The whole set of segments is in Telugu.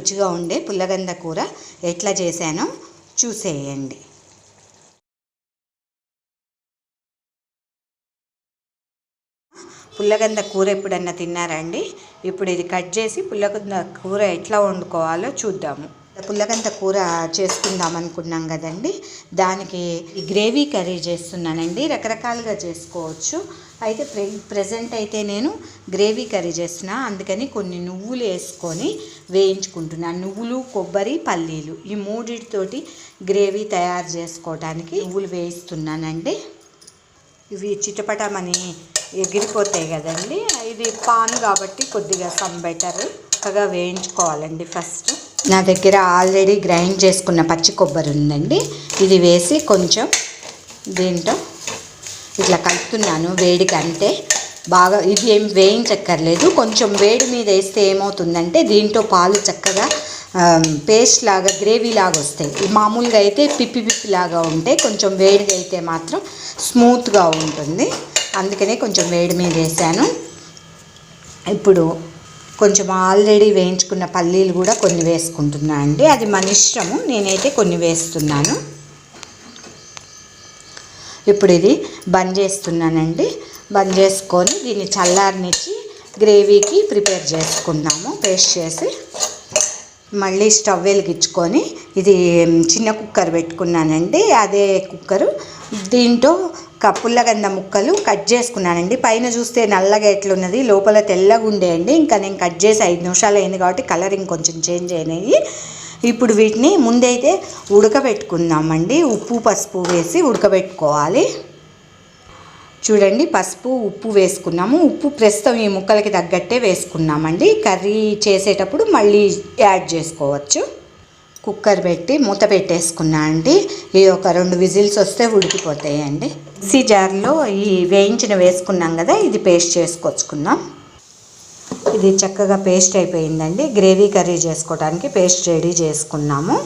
రుచిగా ఉండే పుల్లగంద కూర ఎట్లా చేశానో చూసేయండి. పుల్లగంద కూర ఎప్పుడన్నా తిన్నారా అండి? ఇప్పుడు ఇది కట్ చేసి పుల్లగంద కూర ఎట్లా వండుకోవాలో చూద్దాము. పుల్లగంద కూర చేసుకుందాం అనుకున్నాం కదండి, దానికి ఈ గ్రేవీ కర్రీ చేస్తున్నానండి. రకరకాలుగా చేసుకోవచ్చు, అయితే ప్రజెంట్ అయితే నేను గ్రేవీ కర్రీ చేస్తున్నా. అందుకని కొన్ని నువ్వులు వేసుకొని వేయించుకుంటున్నాను. నువ్వులు, కొబ్బరి, పల్లీలు ఈ మూడిటితోటి గ్రేవీ తయారు చేసుకోవడానికి నువ్వులు వేయిస్తున్నానండి. ఇవి చిటపటమని ఎగిరిపోతాయి కదండి, ఇది పాన్ కాబట్టి కొద్దిగా సమ్ బెటర్ చక్కగా వేయించుకోవాలండి. ఫస్ట్ నా దగ్గర ఆల్రెడీ గ్రైండ్ చేసుకున్న పచ్చి కొబ్బరి ఉందండి, ఇది వేసి కొంచెం దీంట్లో ఇట్లా కలుపుతున్నాను. వేడికి అంటే బాగా ఇది ఏం వేయించక్కర్లేదు, కొంచెం వేడి మీద వేస్తే ఏమవుతుందంటే దీంట్లో పాలు చక్కగా పేస్ట్ లాగా గ్రేవీ లాగా వస్తాయి. మామూలుగా అయితే పిప్పి లాగా ఉంటాయి, కొంచెం వేడిగా అయితే మాత్రం స్మూత్గా ఉంటుంది. అందుకనే కొంచెం వేడి మీద వేసాను. ఇప్పుడు కొంచెం ఆల్రెడీ వేయించుకున్న పల్లీలు కూడా కొన్ని వేసుకుంటున్నాను అండి, అది మన ఇష్టము. నేనైతే కొన్ని వేస్తున్నాను. ఇప్పుడు ఇది బంద్ చేస్తున్నానండి. బంద్ చేసుకొని దీన్ని చల్లారనిచ్చి గ్రేవీకి ప్రిపేర్ చేసుకున్నాము. పేస్ట్ చేసి మళ్ళీ స్టవ్ వెలిగించుకొని ఇది చిన్న కుక్కర్ పెట్టుకున్నానండి. అదే కుక్కరు, దీంట్లో పుల్లగంద ముక్కలు కట్ చేసుకున్నానండి. పైన చూస్తే నల్లగా ఎట్లున్నది, లోపల తెల్లగా ఉండేయండి. ఇంకా నేను కట్ చేసి 5 నిమిషాలు అయింది కాబట్టి కలర్ ఇంకొంచెం చేంజ్ అయినాయి. ఇప్పుడు వీటిని ముందైతే ఉడకబెట్టుకుందామండి. ఉప్పు పసుపు వేసి ఉడకబెట్టుకోవాలి. చూడండి, పసుపు ఉప్పు వేసుకున్నాము. ఉప్పు ప్రస్తుతం ఈ ముక్కలకి తగ్గట్టే వేసుకున్నామండి. కర్రీ చేసేటప్పుడు మళ్ళీ యాడ్ చేసుకోవచ్చు. కుక్కర్ పెట్టి మూత పెట్టేసుకున్నా అండి. ఇది ఒక 2 విజిల్స్ వస్తే ఉడికిపోతాయండి. మిక్సీ జార్లో ఈ వేయించిన వేసుకున్నాం కదా, ఇది పేస్ట్ చేసుకొచ్చుకుందాం. ఇది చక్కగా పేస్ట్ అయిపోయిందండి. గ్రేవీ కర్రీ చేసుకోవడానికి పేస్ట్ రెడీ చేసుకున్నాము.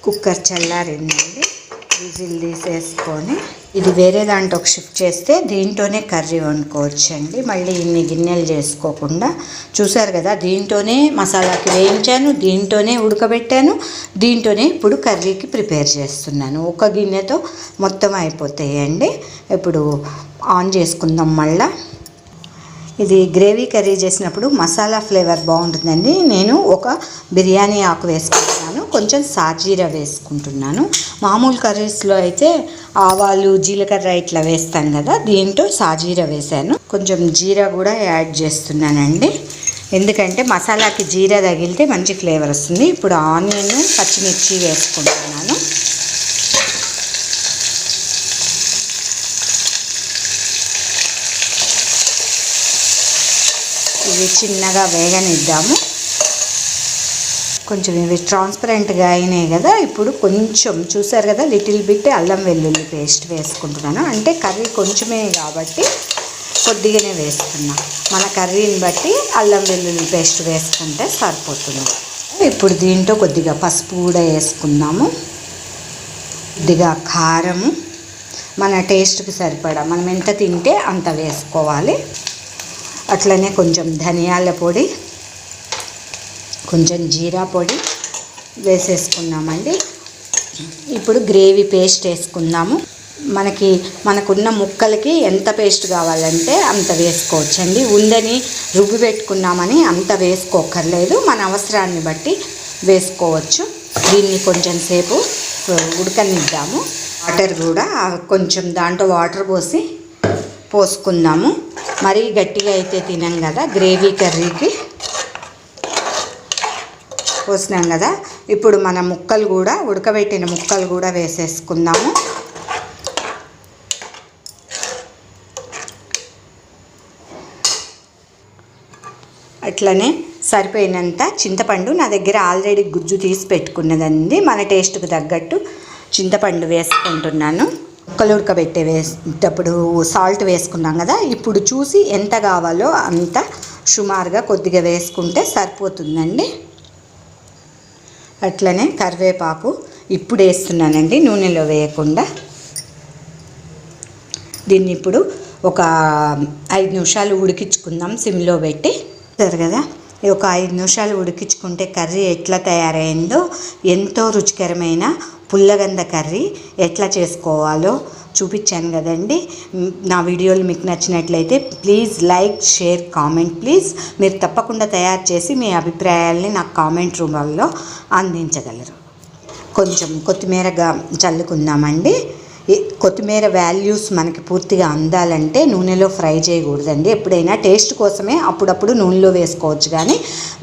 కుక్కర్ చల్లారిందండి, విజిల్ తీసేసుకొని ఇది వేరే దాంట్లోకి షిఫ్ట్ చేస్తే దీంట్లోనే కర్రీ వండుకోవచ్చండి. మళ్ళీ ఇన్ని గిన్నెలు చేసుకోకుండా. చూసారు కదా, దీంట్లోనే మసాలాకి వేయించాను, దీంట్లోనే ఉడకబెట్టాను, దీంట్లోనే ఇప్పుడు కర్రీకి ప్రిపేర్ చేస్తున్నాను. ఒక గిన్నెతో మొత్తం అయిపోతాయండి. ఇప్పుడు ఆన్ చేసుకుందాం. మళ్ళీ ఇది గ్రేవీ కర్రీ చేసినప్పుడు మసాలా ఫ్లేవర్ బాగుంటుందండి. నేను ఒక బిర్యానీ ఆకు వేసుకుంటున్నాను, కొంచెం సాజీరా వేసుకుంటున్నాను. మామూలు కర్రీస్లో అయితే ఆవాలు, జీలకర్ర ఇట్లా వేస్తాను కదా, దీంట్లో సాజీరా వేసాను. కొంచెం జీరా కూడా యాడ్ చేస్తున్నానండి, ఎందుకంటే మసాలాకి జీరా తగిలితే మంచి ఫ్లేవర్ వస్తుంది. ఇప్పుడు ఆనియన్, పచ్చిమిర్చి వేసుకుంటున్నాను. ఇవి చిన్నగా వేగనిద్దాము. కొంచెం ఇవి ట్రాన్స్పరెంట్గా అయినాయి కదా. ఇప్పుడు కొంచెం చూసారు కదా, లిటిల్ బిట్ అల్లం వెల్లుల్లి పేస్ట్ వేసుకుంటున్నాను. అంటే కర్రీ కొంచెమే కాబట్టి కొద్దిగానే వేస్తున్నా. మన కర్రీని బట్టి అల్లం వెల్లుల్లి పేస్ట్ వేసుకుంటే సరిపోతుంది. ఇప్పుడు దీంట్లో కొద్దిగా పసుపు కూడా వేసుకుందాము, కొద్దిగా కారము, మన టేస్ట్కి సరిపడా మనం ఎంత తింటే అంత వేసుకోవాలి. అట్లనే కొంచెం ధనియాల పొడి, కొంచెం జీరా పొడి వేసేసుకున్నామండి. ఇప్పుడు గ్రేవీ పేస్ట్ వేసుకుందాము. మనకున్న ముక్కలకి ఎంత పేస్ట్ కావాలంటే అంత వేసుకోవచ్చండి. ఉందని రుబ్బి పెట్టుకున్నామని అంత వేసుకోకర్లేదు, మన అవసరాన్ని బట్టి వేసుకోవచ్చు. దీన్ని కొంచెం సేపు ఉడకనిద్దాము. వాటర్ కూడా కొంచెం దాంట్లో వాటర్ పోసుకుందాము. మరీ గట్టిగా అయితే తినాం కదా, గ్రేవీ కర్రీకి పోసినాం కదా. ఇప్పుడు మన ముక్కలు కూడా ఉడకబెట్టిన ముక్కలు కూడా వేసేసుకుందాము. అట్లనే సరిపోయినంత చింతపండు, నా దగ్గర ఆల్రెడీ గుజ్జు తీసి పెట్టుకున్నదండి. మన టేస్ట్కి తగ్గట్టు చింతపండు వేసుకుంటున్నాను. ముక్కలు ఉడకబెట్టేటప్పుడు సాల్ట్ వేసుకున్నాం కదా, ఇప్పుడు చూసి ఎంత కావాలో అంత సుమారుగా కొద్దిగా వేసుకుంటే సరిపోతుందండి. అట్లనే కరివేపాకు ఇప్పుడు వేస్తున్నానండి, నూనెలో వేయకుండా. దీన్ని ఇప్పుడు ఒక 5 నిమిషాలు ఉడికించుకుందాం సిమ్లో పెట్టి. సరే కదా, ఒక 5 నిమిషాలు ఉడికించుకుంటే కర్రీ ఎట్లా తయారైందో, ఎంతో రుచికరమైన పుల్లగంద కర్రీ ఎట్లా చేసుకోవాలో చూపించాను కదండి. నా వీడియోలు మీకు నచ్చినట్లయితే please like, share, comment please. మీరు తప్పకుండా తయారు చేసి మీ అభిప్రాయాల్ని నాకు కామెంట్ రూపంలో అందించగలరు. కొంచెం కొత్తిమీరగా చల్లుకుందామండి. కొత్తిమీర వాల్యూస్ మనకి పూర్తిగా అందాలంటే నూనెలో ఫ్రై చేయకూడదండి. ఎప్పుడైనా టేస్ట్ కోసమే అప్పుడప్పుడు నూనెలో వేసుకోవచ్చు, కానీ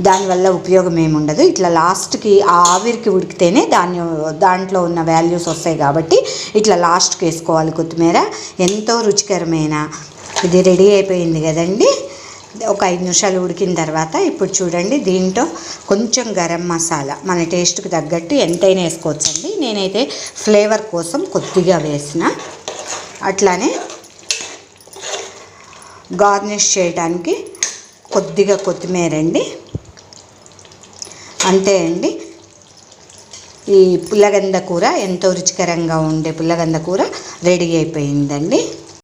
దానివల్ల ఉపయోగం ఏమి ఉండదు. ఇట్లా లాస్ట్కి ఆవిరికి ఉడికితేనే దాంట్లో ఉన్న వాల్యూస్ వస్తాయి కాబట్టి ఇట్లా లాస్ట్కి వేసుకోవాలి కొత్తిమీర. ఎంతో రుచికరమైన ఇది రెడీ అయిపోయింది కదండి. ఒక 5 నిమిషాలు ఉడికిన తర్వాత ఇప్పుడు చూడండి, దీంట్లో కొంచెం గరం మసాలా మన టేస్ట్కి తగ్గట్టు ఎంతైనా వేసుకోవచ్చండి. నేనైతే ఫ్లేవర్ కోసం కొద్దిగా వేసిన, అట్లానే గార్నిష్ చేయడానికి కొద్దిగా కొత్తిమీర అండి. అంతే అండి, ఈ పుల్లగంద కూర ఎంతో రుచికరంగా ఉండే పుల్లగంద కూర రెడీ అయిపోయిందండి.